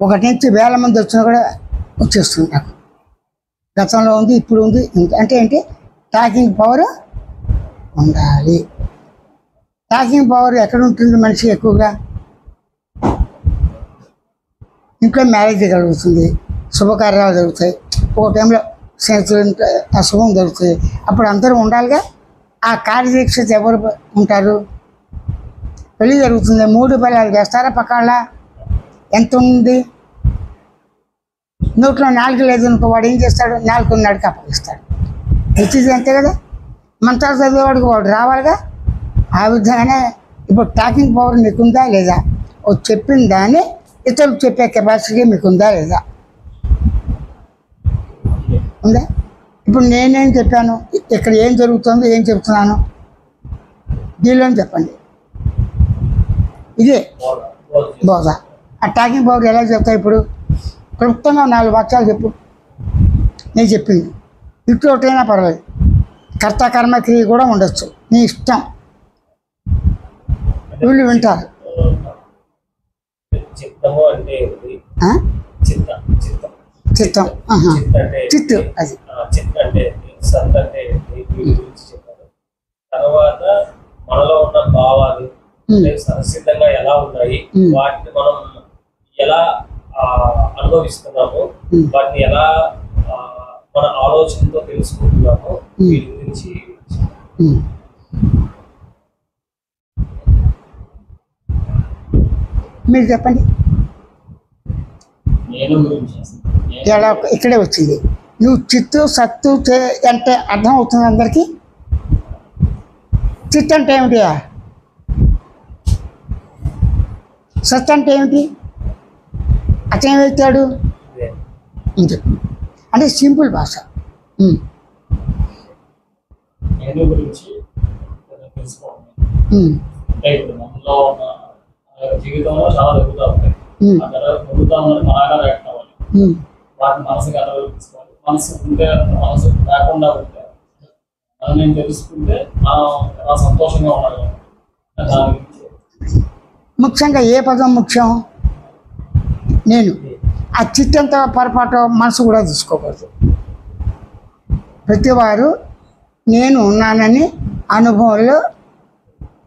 ఒకటి నుంచి వేల మంది వచ్చినా కూడా వచ్చేస్తుంది నాకు. గతంలో ఉంది, ఇప్పుడు ఉంది. అంటే ఏంటి, టాకింగ్ పవర్ ఉండాలి. టాకింగ్ పవర్ ఎక్కడ ఉంటుంది మనిషి ఎక్కువగా? ఇంట్లో మ్యారేజ్ జరుగుతుంది, శుభకార్యాలు జరుగుతాయి, ఒక టైంలో స్నేహితులు అశుభం జరుగుతుంది, అప్పుడు అందరూ ఉండాలిగా. ఆ కార్యదీక్షత ఎవరు ఉంటారు? పెళ్ళి జరుగుతుంది, 3 పిల్లలు చేస్తారా పక్కన? ఎంత ఉంది? నోట్లో 4 లేదు అనుకో, వాడు ఏం చేస్తాడు? 4 ఉన్నాడికి అప్పగిస్తాడు. తెచ్చేది అంతే కదా. మంత్రాలు చదివేవాడికి వాడు రావాలిగా. ఆ విధంగానే ఇప్పుడు టాకింగ్ పవర్ మీకుందా లేదా? ఓ చెప్పిన దాన్ని ఇతరులకు చెప్పే కెపాసిటీ మీకుందా లేదా? ఉందా? ఇప్పుడు నేనేం చెప్పాను, ఇక్కడ ఏం జరుగుతుందో ఏం చెప్తున్నాను, దీనిలో చెప్పండి. ఇదే బోధ. ఆ టాకింగ్ పవర్ ఎలా చెప్తాయి? ఇప్పుడు క్లుప్తంగా 4 వాక్యాలు చెప్పు. నేను చెప్పింది ఇటు ఒకటైనా పర్వాలేదు, కర్త కర్మ క్రియ కూడా ఉండొచ్చు, నీ ఇష్టం. వీళ్ళు వింటారు. చిత్తం, చిత్తు, అది తర్వాత మనలో ఉన్న భావాలు సహసిద్ధంగా ఎలా ఉన్నాయి, వాటిని మనం ఎలా అనుభవిస్తున్నాము, వాటిని ఎలా మన ఆలోచనతో తెలుసుకుంటున్నాము, వీటి గురించి. మీరు చెప్పండి. ఎలా ఇక్కడే వచ్చింది. నువ్వు చిత్తు సత్తు అంటే అర్థం అవుతుంది అందరికీ. చిత్తు అంటే ఏమిటి? సత్ అంటే ఏమిటి? అతనేమవుతాడు అంటే సింపుల్ భాష. జీవితంలో చాలా జరుగుతూ ఉంటాయి. వాటిని మనసుకి అనుభవించుకోవాలి. మనసు ఉంటే, మనసు లేకుండా ఉంటే, నేను తెలుసుకుంటే సంతోషంగా ఉండాలి. ముఖ్యంగా ఏ పదం ముఖ్యం? నేను. ఆ చిత్తంతో పొరపాటు మనసు కూడా తీసుకోకూడదు. ప్రతివారు నేను ఉన్నానని అనుభవంలో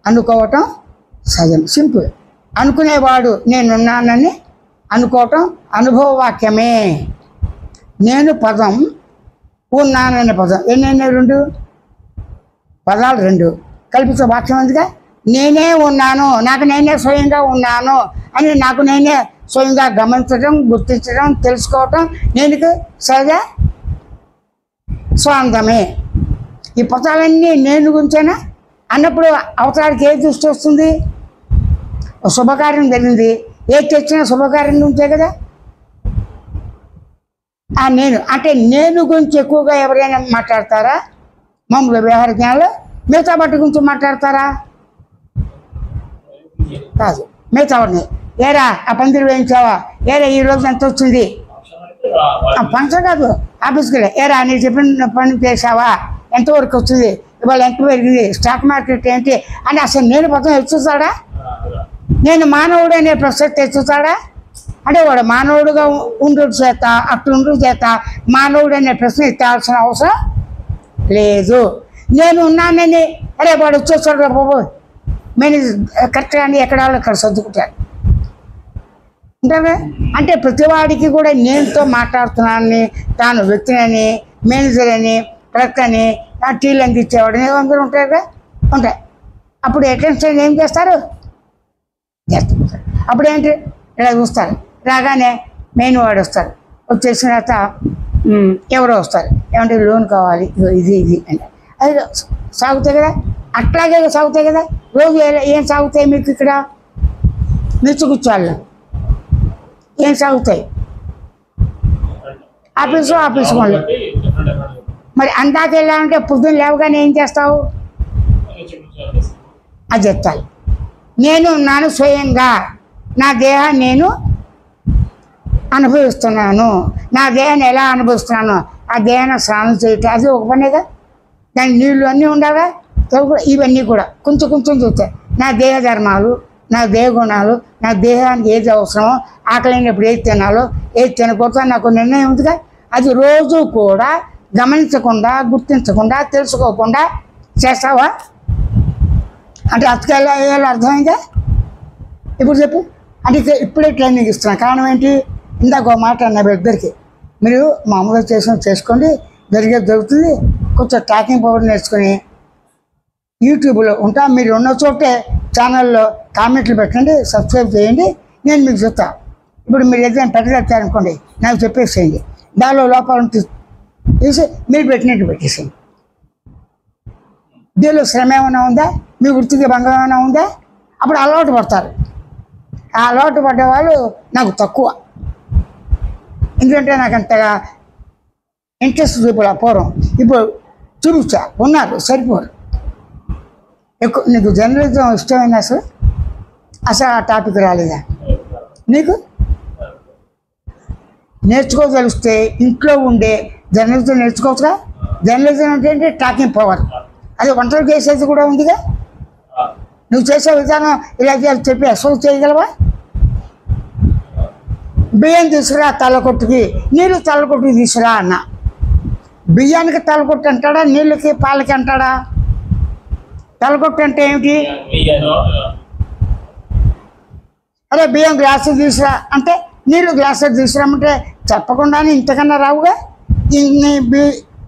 అనుకోవటం సహజం, సింపుల్. అనుకునేవాడు నేనున్నానని అనుకోవటం అనుభవ వాక్యమే. నేను పదం, ఉన్నాననే పదం. ఎన్నైనా 2 పదాలు, 2 కల్పిత వాక్యం ఉందిగా. నేనే ఉన్నాను, నాకు నేనే స్వయంగా ఉన్నాను అని నాకు నేనే స్వయంగా గమనించడం, గుర్తించడం, తెలుసుకోవటం నేనుకి సహజ స్వాంతమే. ఈ పదాలన్నీ నేను గురించేనా అన్నప్పుడు అవతలానికి ఏ దృష్టి వస్తుంది? శుభకార్యం జరిగింది, ఏ తెచ్చినా శుభకార్యం గురించే కదా. ఆ నేను అంటే నేను గురించి ఎక్కువగా ఎవరైనా మాట్లాడతారా? మామూలు వ్యవహార జ్ఞానంలో మిగతా బట్టి గురించి మాట్లాడతారా? కాదు. మిగతా వాడిని ఏరా ఆ పందిరి వేయించావా, ఏరా ఈ రోజు ఎంత వచ్చింది, ఫంక్షన్ కాదు ఆఫీస్కి వెళ్ళి ఏరా నేను చెప్పిన పని చేసావా, ఎంతవరకు వచ్చింది, ఇవాళ ఎంత పెరిగింది, స్టాక్ మార్కెట్ ఏంటి అని అసలు నేను పదం ఎత్తుతాడా? నేను మానవుడు అనే ప్రసక్తి ఎత్తుతాడా? అంటే వాడు మానవుడుగా ఉండు చేత అట్లుండు చేత మానవుడు అనే ప్రశ్న ఎత్తాల్సిన అవసరం లేదు. నేను ఉన్నానని అరే వాడు వచ్చేస్తాడు రా బాబు, మేనేజ్ కరెక్ట్గా అని ఎక్కడ అక్కడ సర్దుకుంటాడు అంటారా? అంటే ప్రతివాడికి కూడా నేనుతో మాట్లాడుతున్నానని, తాను వ్యక్తినని, మేనేజర్ అని, కరెక్ట్ అని, టీలు అందించేవాడు అందరూ ఉంటారు కదా, ఉంటాయి. అప్పుడు అటెన్షన్ ఏం చేస్తారు? చేస్తారు. అప్పుడు ఏంటి ఇలా చూస్తారు, రాగానే మెయిన్ వాడు వస్తారు, వచ్చేసిన తర్వాత ఎవరో వస్తారు, ఏమంటే లోన్ కావాలి, ఇది ఇది అంటే అది సాగుతాయి కదా. అట్లాగే సాగుతాయి కదా. రోజు ఏం సాగుతాయి మీకు ఇక్కడ? నిచ్చుకుచ్చాళ్ళు ఏం సాగుతాయి? ఆఫీసు వాళ్ళు. మరి అందాక వెళ్ళాలంటే పొద్దున్న లేవగానే ఏం చేస్తావు? అది చెప్తాను. నేను ఉన్నాను స్వయంగా, నా దేహాన్ని నేను అనుభవిస్తున్నాను. నా దేహాన్ని ఎలా అనుభవిస్తున్నాను? ఆ దేహాన్ని స్నానం చేయటం అది ఒక పనేగా. దాని నీళ్ళు అన్నీ ఉండాలా, ఇవన్నీ కూడా కొంచెం కొంచెం చూస్తాయి. నా దేహ ధర్మాలు, నా దేహ గుణాలు, నా దేహానికి ఏది అవసరమో, ఆకలినప్పుడు ఏది తినాలో, ఏది తినకూడదో నాకు నిర్ణయం ఉందిగా. అది రోజు కూడా గమనించకుండా, గుర్తించకుండా, తెలుసుకోకుండా చేస్తావా? అంటే అతకెళ్ళ అర్థమైందా? ఇప్పుడు చెప్పు. అంటే ఇప్పుడే ట్రైనింగ్ ఇస్తున్నా. కారణం ఏంటి? ఇందాక ఒక మాట అన్న ఇద్దరికి, మీరు మామూలుగా చేసుకోండి, జరిగేది జరుగుతుంది. కొంచెం ట్రాకింగ్ పవర్ నేర్చుకొని యూట్యూబ్లో ఉంటా, మీరు ఉన్న చోటే ఛానల్లో కామెంట్లు పెట్టండి, సబ్స్క్రైబ్ చేయండి, నేను మీకు చెప్తాను. ఇప్పుడు మీరు ఏదైనా పెట్టగలుగుతారనుకోండి, నాకు చెప్పేసేయండి. దానిలో లోపాలను తీసి మీరు పెట్టినట్టు పెట్టేసేయండి. దీనిలో శ్రమ ఏమైనా ఉందా? మీ వృత్తికి భంగం ఏమైనా ఉందా? అప్పుడు అలవాటు పడతారు. ఆ అలవాటు పడ్డవాళ్ళు నాకు తక్కువ. ఎందుకంటే నాకు అంతగా ఇంట్రెస్ట్ చూపలే పూర్వం. ఇప్పుడు చూపించా, ఉన్నారు, సరిపోరు. ఎక్కువ నీకు జర్నలిజం ఇష్టమైన అసలు ఆ టాపిక్ రాలేదా నీకు? నేర్చుకోగలిస్తే ఇంట్లో ఉండే జర్నలిజం నేర్చుకోవచ్చుగా. జర్నలిజం అంటే ఏంటి? Talking power. అది వంటలు చేసేది కూడా ఉందిగా. నువ్వు చేసే విధానం ఇలా చెప్పి అసలు చేయగలవా? బియ్యం తీసుకురా తలకొట్టుకి, నీళ్ళు తలకొట్టుకి తీసుకురా అన్న. బియ్యానికి తలకొట్టు అంటాడా, నీళ్ళకి పాలకి అంటాడా? తలకొట్టు అంటే ఏమిటి? అరే బియ్యం గ్లాసు తీసుకురా అంటే, నీళ్ళు గ్లాసు తీసుకురామంటే చెప్పకుండానే ఇంతకన్నా రావుగా.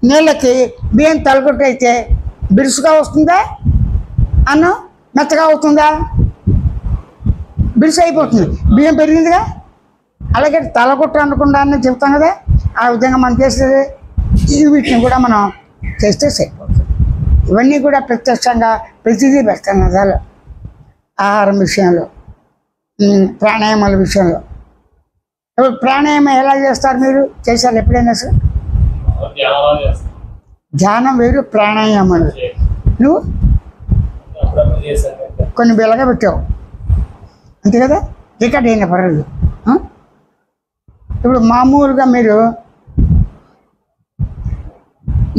నీళ్ళకి బియ్యం తలకొట్టు అయితే బిరుసుగా వస్తుందా? అన్నం మెత్తగా అవుతుందా? బిరుసు అయిపోతుంది, బియ్యం పెరిగిందిగా. అలాగే తలకొట్టు అనకుండానే చెప్తాం కదా. ఆ విధంగా మనం చేసేది వీటిని కూడా మనం చేస్తే సరిపోతుంది. ఇవన్నీ కూడా ప్రత్యక్షంగా ప్రతిదీ పెడతాం కదా. ఆహారం విషయంలో, ప్రాణాయామాల విషయంలో. ఇప్పుడు ప్రాణాయామం ఎలా చేస్తారు? మీరు చేశారు ఎప్పుడైనా సార్? ధ్యానం వేరు, ప్రాణాయామాలు. నువ్వు కొన్ని బెల్లగా పెట్టావు అంతే కదా, రికార్డ్ అయినా పర్వాలేదు. ఇప్పుడు మామూలుగా మీరు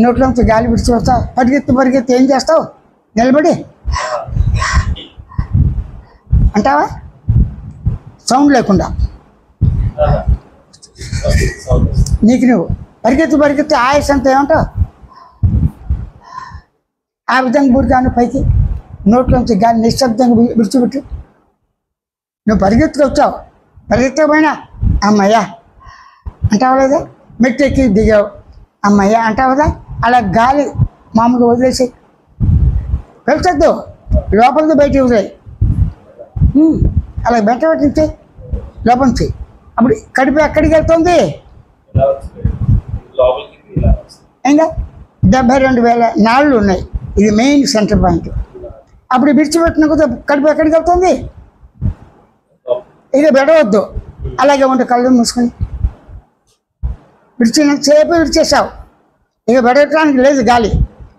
నోట్లోంచి గాలి విడిచి వస్తావు, పరిగెత్తి ఏం చేస్తావు? నిలబడి అంటావా? సౌండ్ లేకుండా నీకు నువ్వు పరిగెత్తి ఆయాసంతో ఏమంటావు? ఆ విధంగా బూరికాను పైకి నోట్లోంచి గాలి నిశ్శబ్దంగా విడిచిపెట్టు. నువ్వు పరిగెత్తుకొచ్చావు, పరిగెత్తకపోయినా అమ్మయ్యా అంటావు లేదా? మెట్టు ఎక్కి దిగావు, అమ్మయ్యా అంటావు కదా. అలా గాలి మామూలుగా వదిలేసి పెంచద్దు, లోపలికి బయటికి వదిలేయి. అలా బయట పెట్టించి లోపల నుంచి అప్పుడు కడుపు ఎక్కడికి వెళ్తుంది? ఇంకా 72,000 నాళ్ళు ఉన్నాయి. ఇది మెయిన్ సెంటర్ పాయింట్. అప్పుడు విడిచిపెట్టిన కొద్ది కడుపు ఎక్కడికి వెళ్తుంది? ఇక బెడవద్దు, అలాగే ఉంటే కళ్ళు మూసుకొని విడిచినంతసేపు విడిచేసావు, ఇక బెడవటానికి లేదు గాలి.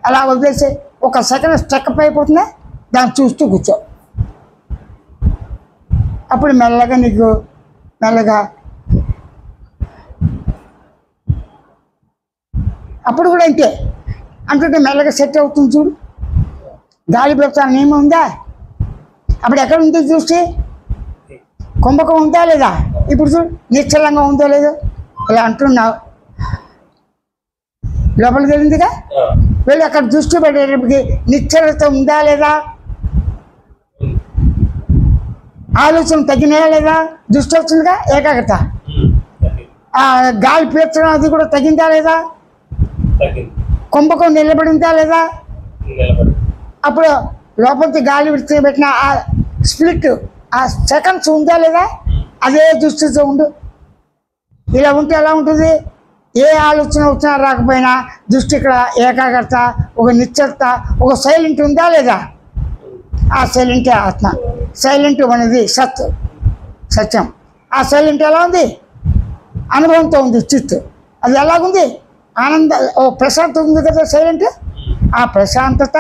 అలా వదిలేసి ఒక సెకండ్ స్టెక్అప్ అయిపోతుందా, దాన్ని చూస్తూ కూర్చో. అప్పుడు మెల్లగా నీకు మెల్లగా అప్పుడు కూడా అంతే అంటుంటే మెల్లగా సెట్ అవుతుంది చూడు. గాలి పెడతాను నియమం ఉందా? అప్పుడు ఎక్కడ ఉంది చూస్తే కుంభకం ఉందా లేదా? ఇప్పుడు చూడు నిశ్చలంగా ఉందో లేదో. ఇలా అంటున్నావు, లోపలికి వెళ్ళిందిగా. వెళ్ళి అక్కడ దృష్టి పెట్టేటప్పటికి నిశ్చలత ఉందా లేదా? ఆలోచన తగ్గినాయా లేదా? దృష్టి వచ్చిందిగా, ఏకాగ్రత. గాలి పీల్చడం అది కూడా తగ్గిందా లేదా? కుంభకం నిలబడిందా లేదా? అప్పుడు లోపలికి గాలి విడిచిపెట్టిన ఆ స్ప్లిట్, ఆ సెకండ్స్ ఉందా లేదా? అదే దృష్టితో ఉండు. ఇలా ఉంటే ఎలా ఉంటుంది? ఏ ఆలోచన వచ్చినా రాకపోయినా దృష్టి ఇక్కడ ఏకాగ్రత, ఒక నిశ్చలత, ఒక సైలెంట్ ఉందా లేదా? ఆ సైలెంటే ఆత్మ. సైలెంట్ అనేది సత్యం. ఆ సైలెంట్ ఎలా ఉంది? అనుభవంతో ఉంది. చిత్ అది ఎలాగుంది? ఆనంద, ఓ ప్రశాంతత ఉంది కదా సైలెంట్. ఆ ప్రశాంతత,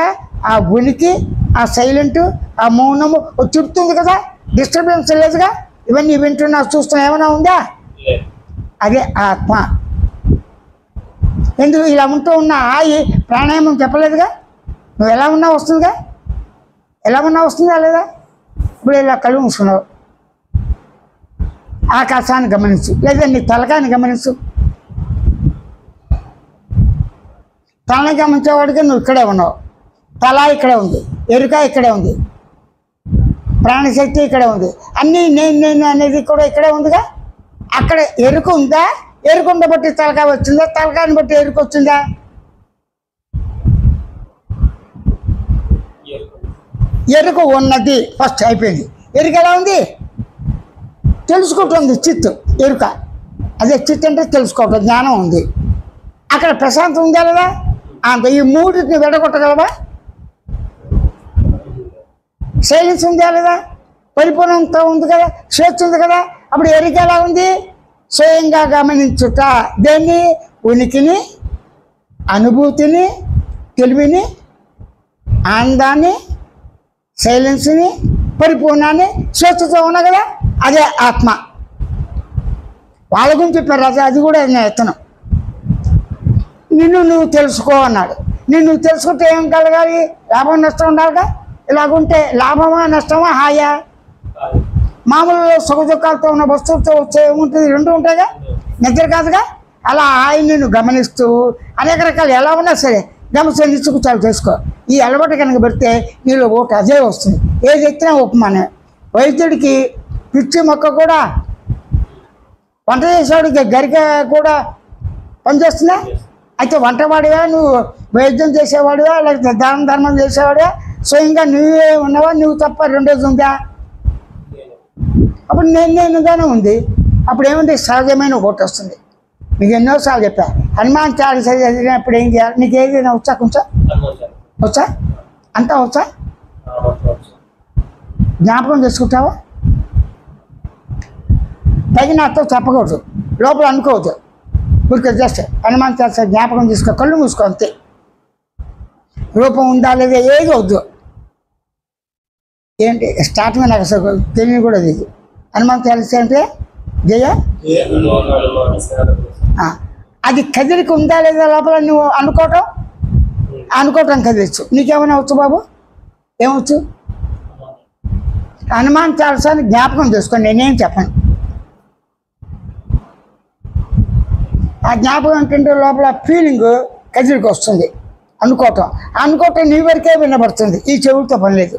ఆ ఉనికి, ఆ సైలెంట్, ఆ మౌనము చెప్తుంది కదా. డిస్టర్బెన్స్ లేదుగా. ఇవన్నీ వింటున్నా చూస్తున్నా ఏమైనా ఉందా? అదే ఆత్మ. ఎందుకు ఇలా ఉంటూ ఉన్నా ఆయి ప్రాణాయామం చెప్పలేదుగా. నువ్వు ఎలా ఉన్నా వస్తుందిగా. ఎలా ఉన్నా వస్తుందా లేదా? ఇప్పుడు ఇలా కళ్ళు మూసుకున్నావు, ఆకాశాన్ని గమనించు, లేదా నీ తలకాయని గమనించు. తలని గమనించేవాడికి నువ్వు ఇక్కడే ఉన్నావు, తల ఇక్కడే ఉంది, ఎరుక ఇక్కడే ఉంది, ప్రాణశక్తి ఇక్కడే ఉంది, అన్నీ నేను అనేది కూడా ఇక్కడే ఉందిగా. అక్కడ ఎరుక ఉందా? ఎరుకుండ బట్టి తలకాయ వచ్చిందా? తలకాయని బట్టి ఎరుక వచ్చిందా? ఎరుక ఉన్నది, ఫస్ట్ అయిపోయింది. ఎరుక ఎలా ఉంది? తెలుసుకుంటుంది చిత్తు, ఎరుక. అదే చిత్తు అంటే తెలుసుకోవటం, జ్ఞానం ఉంది. అక్కడ ప్రశాంతం ఉందా లేదా? అంత ఈ మూడింటిని విడగొట్టగలవా? సైలెన్స్ ఉందా లేదా? పరిపూర్ణంతో ఉంది కదా, స్వేచ్ఛ ఉంది కదా. అప్పుడు ఎరుక ఎలా ఉంది? స్వయంగా గమనించుట. దేన్ని? ఉనికిని, అనుభూతిని, తెలివిని, ఆనందాన్ని, సైలెన్స్ని, పరిపూర్ణాన్ని, స్వేచ్ఛతో ఉన్నా కదా. అదే ఆత్మ. వాళ్ళ గురించి చెప్పారు రాజా, అది కూడా నేను ఎత్తను. నిన్ను నువ్వు తెలుసుకో అన్నాడు. నిన్ను నువ్వు తెలుసుకుంటే ఏం కలగాలి? లాభం నష్టం ఉండాలిగా. ఇలాగుంటే లాభమా నష్టమా హాయా? మామూలు సుఖ దుఃఖాలతో ఉన్న వస్తువులతో వచ్చే ఏముంటుంది? రెండు ఉంటాయిగా, నిద్ర కాదుగా. అలా ఆయన్ని నువ్వు గమనిస్తూ అనేక రకాలు ఎలా ఉన్నా సరే గమనించి నిచ్చుకుచాలు చేసుకో. ఈ అలవాటు కనుక పెడితే నీలో ఒకటి అదే వస్తుంది. ఏది ఎత్తినా ఉపమానమే. వైద్యుడికి పిచ్చి మొక్క కూడా, వంట చేసేవాడికి గరిక కూడా పనిచేస్తుందా? అయితే వంటవాడివా, నువ్వు వైద్యం చేసేవాడివా, లేకపోతే దాన ధర్మం చేసేవాడివా? స్వయంగా నువ్వే ఉన్నావా? నువ్వు తప్ప రెండోది ఉందా? అప్పుడు నేనుగానే ఉంది. అప్పుడు ఏముంది? సహజమైన ఒకటి వస్తుంది. మీకు ఎన్నోసార్లు చెప్పా, హనుమాన్ చాలీసా చదివినప్పుడు ఏం చేయాలి? నీకు ఏదైనా వచ్చా? కొంచెం వచ్చా? అంతా వచ్చా? జ్ఞాపకం చేసుకుంటావా? తగిన అర్థం చెప్పకూడదు, లోపల అనుకోవద్దు. ఊరికే జస్ట్ హనుమాన్ చాలీసా జ్ఞాపకం తీసుకో, కళ్ళు మూసుకో అంతే. రూపం ఉందా లేదా ఏది వద్దు. ఏంటి స్టార్టింగ్ నాకు అసలు తెలియని కూడా ఇది. హనుమాన్ చాలీసా అంటే జయ, అది కదిలికి ఉందా లేదా లోపల నువ్వు అనుకోవటం కదిలిచ్చు. నీకేమైనా వచ్చు బాబు? ఏమవచ్చు? హనుమాన్ చాలీసాని జ్ఞాపకం చేసుకోండి, నేనేం చెప్పను. ఆ జ్ఞాపకం ఏంటంటే లోపల ఫీలింగ్ కదిలికి వస్తుంది. అనుకోవటం నీ వరకే వినబడుతుంది. ఈ చెవులతో పని లేదు,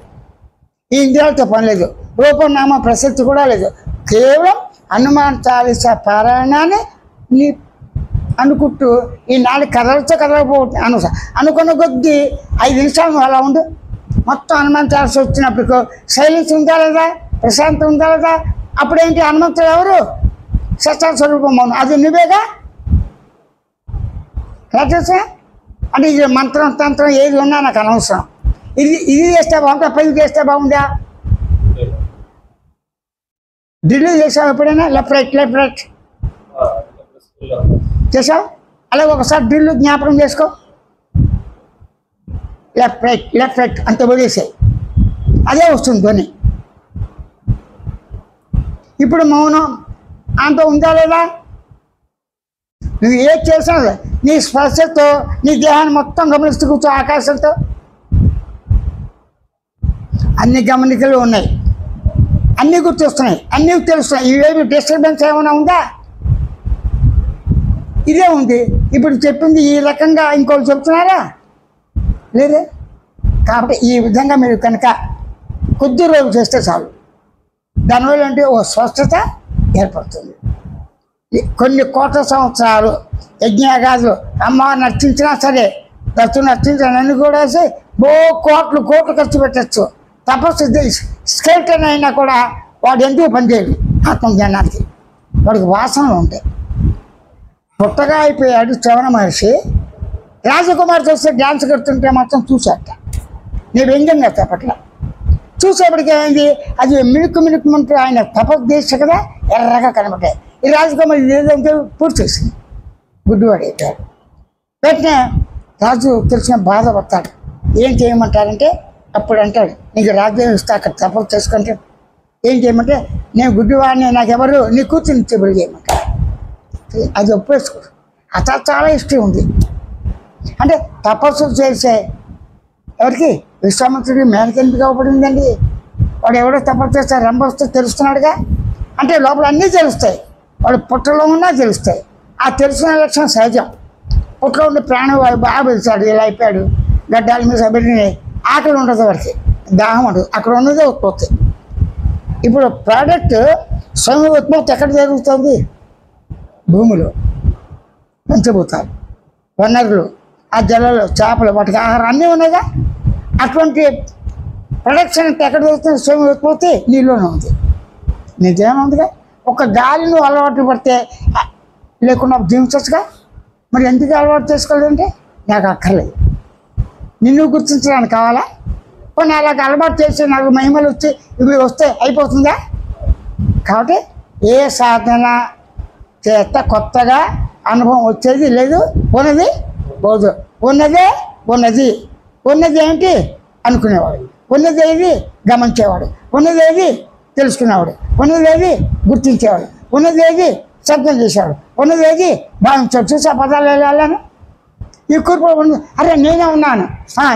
ఈ ఇంద్రియాలతో పని లేదు, రూపనామ ప్రసక్తి కూడా లేదు. కేవలం హనుమాన్ చాలీసా పారాయణాన్ని నీ అనుకుంటూ ఈ 4 కథలతో కదలకపోతే అనుకున్న కొద్దీ 5 నిమిషాలు అలా ఉండు. మొత్తం హనుమాన్ చాలీసా వచ్చినప్పుడు సైలెన్స్ ఉందా లేదా, ప్రశాంతం ఉందా లేదా? అప్పుడేంటి? హనుమంతుడు ఎవరు? సత్య స్వరూపం. అది నువ్వేగా. ఎలా తెలుసా? అంటే ఇది మంత్రం తంత్రం ఏది ఉన్నా నాకు అనవసరం. ఇది చేస్తే బాగుందా, పైకి చేస్తే బాగుందా? డ్రిల్ చేసావు ఎప్పుడైనా? లెఫ్ట్ రైట్ చేసావు? అలాగే ఒకసారి డ్రిల్ జ్ఞాపకం చేసుకో. లెఫ్ట్ రైట్ అంత వదిలేసాయి, అదే వస్తుంది ధ్వని. ఇప్పుడు మౌనం అంత ఉందా లేదా? నువ్వు ఏది చేసినా నీ స్పర్శతో నీ దేహాన్ని మొత్తం గమనిస్తూ కూర్చో. ఆకాశంతో అన్ని గమనికలు ఉన్నాయి, అన్నీ గుర్తొస్తున్నాయి, అన్నీ తెలుస్తున్నాయి. ఇవేమి డిస్టర్బెన్స్ ఏమైనా ఉందా? ఇదే ఉంది. ఇప్పుడు చెప్పింది ఈ రకంగా ఇంకోటి చెప్తున్నారా? లేదే. కాబట్టి ఈ విధంగా మీరు కనుక కొద్ది రోజులు చేస్తే చాలు, దానివల్ల అంటే ఓ స్వస్థత ఏర్పడుతుంది. కొన్ని కోట్ల సంవత్సరాలు యజ్ఞాగాదులు అమ్మవారు నర్చించినా సరే, దత్తుని నర్చించాలని కూడా కోట్లు ఖర్చు పెట్టచ్చు. తపస్సు స్కేల్టన్ అయినా కూడా వాడు ఎందుకు పనిచేయడు ఆత్మజ్ఞానానికి. వాడికి వాసనలు ఉంటాయి. పుట్టగా అయిపోయాడు శ్రవణ మహర్షి. రాజకుమారి చూస్తే డ్యాన్స్ కడుతుంటే మాత్రం చూశాట. నేను వ్యంగ్యంగా చెప్పట్ల. చూసేప్పటికి ఏమైంది? అది మిణుకు ఆయన తపస్సు చేస్తే కదా ఎర్రగా కనబడ్డాయి. ఈ రాజకుమారి ఏదంటే పూర్తి చేసింది. గుడ్డివాడు అయిపోయాడు. వెంటనే రాజు తెలిసిన బాధపడతాడు. ఏం చేయమంటారంటే అప్పుడు అంటాడు, నీకు రాజ్యం ఇస్తా, అక్కడ తపస్సు చేసుకుంటే. ఏం చేయమంటే, నేను గుడ్డివాడిని, నాకెవరు నీ కూర్చుని చెబులు చేయమంటారు. అది ఒప్పేసుకోడు. అతను చాలా ఇష్టం ఉంది. అంటే తపస్సు చేసే ఎవరికి? విశ్వామిత్రుడికి మేనకెందుకు అవ్వబడిందండి? వాడు ఎవడో తప్ప చేస్తే రంబొస్తే తెలుస్తున్నాడుగా, అంటే లోపల అన్నీ తెలుస్తాయి. వాడు పుట్టలో ఉన్నా తెలుస్తాయి. ఆ తెలుసుకునే లక్షణం సహజం. పుట్టలో ఉండే ప్రాణవాయు బాగా పెంచాడు, ఇలా అయిపోయాడు, గడ్డాల మీద పెట్టినాయి, ఆకలి ఉండదు, వాడికి దాహం ఉండదు, అక్కడ ఉన్నదే ఉత్పత్తి. ఇప్పుడు ప్రోడక్ట్ స్వయం ఉత్పత్తి ఎక్కడ జరుగుతుంది? భూమిలో పంచభూతాలు, వనరులు, ఆ జలాలు, చేపలు, వాటికి ఆహారం అన్నీ ఉన్నాయిగా. అటువంటి ప్రొడక్షన్ అంతా ఎక్కడ జరుగుతుంది? స్వయం ఉత్పత్తి నీళ్ళలోనే ఉంది, నిజమే ఉందిగా. ఒక గాలి నువ్వు అలవాటు పడితే లేకుండా జీవించచ్చుగా. మరి ఎందుకు అలవాటు చేసుకోలేదంటే నాకు అక్కర్లేదు, నిన్ను గుర్తించడానికి కావాలా? కొన్ని అలాగ అలవాటు చేసి నాకు మహిమలు వచ్చి ఇవి వస్తే అయిపోతుందా? కాబట్టి ఏ సాధన చేత కొత్తగా అనుభవం వచ్చేది లేదు, ఉన్నది పోదు. ఉన్నదే ఉన్నది. ఉన్నది ఏంటి? అనుకునేవాడు. ఉన్నది ఏది? గమనించేవాడు. ఉన్నది ఏది? తెలుసుకునేవాడు. ఉన్నది ఏది? గుర్తించేవాడు. ఉన్నది ఏది? శబ్దం చేసేవాడు. ఉన్నది ఏది? భావించాడు. చూసా పదాలు వెళ్ళాను ఈ కూర్పు ఉంది. అరే నేనే ఉన్నాను,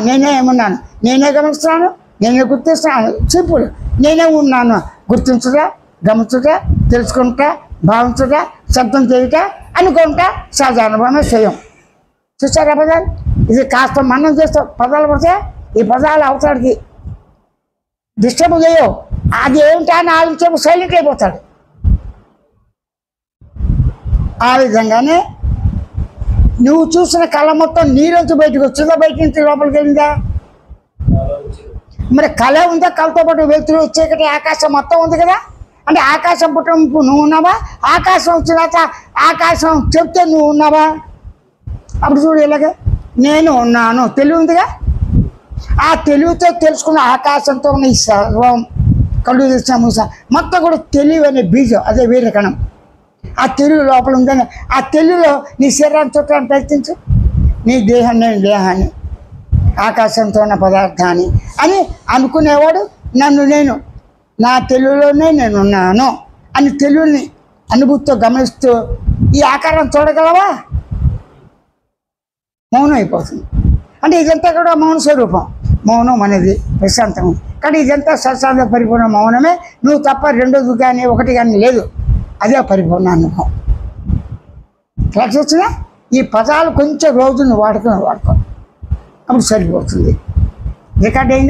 నేనే ఏమున్నాను, నేనే గమనిస్తున్నాను, నేనే గుర్తిస్తున్నాను. సింపుల్. నేనే ఉన్నాను. గుర్తించుట, గమనించుట, తెలుసుకుంటా, భావించుట, శబ్దం చేయుట, అనుకుంటా, సహజానుభవమే చేయం. చూసారా పదాలు? ఇది కాస్త మనం చేస్తాం. పదాలు పడితే ఈ పదాలు అవసరానికి డిస్టర్బ్ చేయవు. అది ఏమిటా అని ఆలోచించే సైలెంట్ అయిపోతాడు. ఆ విధంగానే నువ్వు చూసిన కళ మొత్తం నీలోంచి బయటకు వచ్చిందా, బయట నుంచి లోపలికి వెళ్ళిందా? మరి కళ ఉందా? కళతో పాటు వెళ్తులు చీకటి ఆకాశం మొత్తం ఉంది కదా. అంటే ఆకాశం పుట్టినప్పుడు నువ్వు ఉన్నావా? ఆకాశం వచ్చినాక ఆకాశం చెప్తే నువ్వు ఉన్నావా? అప్పుడు చూడు ఇలాగే నేను ఉన్నాను తెలివి ఉందిగా. ఆ తెలివితో తెలుసుకున్న ఆకాశంతో ఉన్న ఈ సర్వం కళ్ళు తెచ్చిన మూస మొత్తం కూడా తెలివి అనే బీజం, అదే వేరే కణం. ఆ తెలివి లోపల ఉందని ఆ తెలివిలో నీ శరీరాన్ని చుట్టాన్ని ప్రయత్నించు. నీ దేహాన్ని, నేను దేహాన్ని, ఆకాశంతో ఉన్న పదార్థాన్ని అని అనుకునేవాడు నన్ను నేను, నా తెలివిలోనే నేనున్నాను అని తెలివిని అనుభూతితో గమనిస్తూ ఈ ఆకారం చూడగలవా? మౌనం అయిపోతుంది. అంటే ఇదంతా కూడా మౌన స్వరూపం. మౌనం అనేది ప్రశాంతం. కానీ ఇదంతా సత్సాంత పరిపూర్ణ మౌనమే. నువ్వు తప్ప రెండోది కానీ ఒకటి కానీ లేదు. అదే పరిపూర్ణ అనుభవం. క్లాస్ వచ్చినా ఈ పదాలు కొంచెం రోజును వాడుకో అప్పుడు సరిపోతుంది. రికార్డ్ అయిందా?